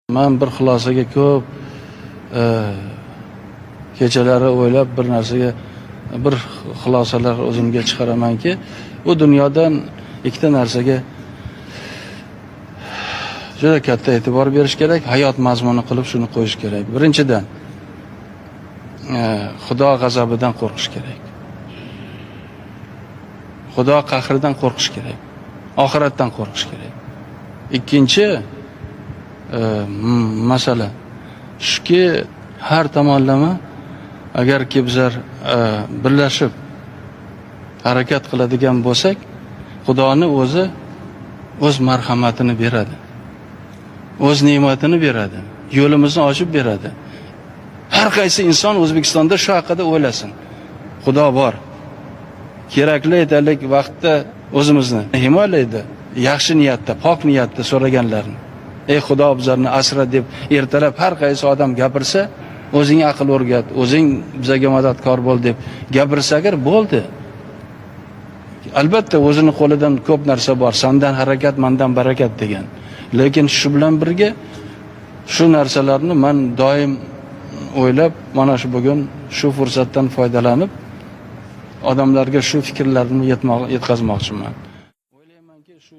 Men bir xulosaga ko'p kechalari o'ylab bir narsaga bir xulosalar o'zimga chiqaramanki, bu dunyodan ikkita narsaga juda katta e'tibor berish kerak, hayot mazmuni qilib shuni qo'yish kerak. Birinchidan Xudo g'azabidan qo'rqish kerak. Xudo qahridan qo'rqish kerak. Oxiratdan qo'rqish kerak. Ikkinchi masala shuki, har tomonlama agarki bizlar birlashib harakat qiladigan bo'lsak, Xudoni o'zi o'z marhamatini beradi. O'z ne'matini beradi. Yo'limizni ochib beradi. Har qaysi inson O'zbekistonda shu haqida o'ylasin. Xudo bor. Kerakli aytalik vaqtda o'zimizni himoyalaydi. Yaxshi niyatda, pok niyatda so'raganlarni. Ey Xudo bizlarni asra deb ertalab har qaysi odam gapirsa, o'zing aql o'rgat, o'zing bizga madadkor bo'l deb gapirsa agar bo'ldi. Albatta o'zining qo'lidan ko'p narsa bor. Sandan harakat, mendan barakat degan. Lekin shu bilan birga shu narsalarni men doim o'ylab, mana shu bugun shu fursatdan foydalanib odamlarga shu fikrlarni yetkazmoqchiman.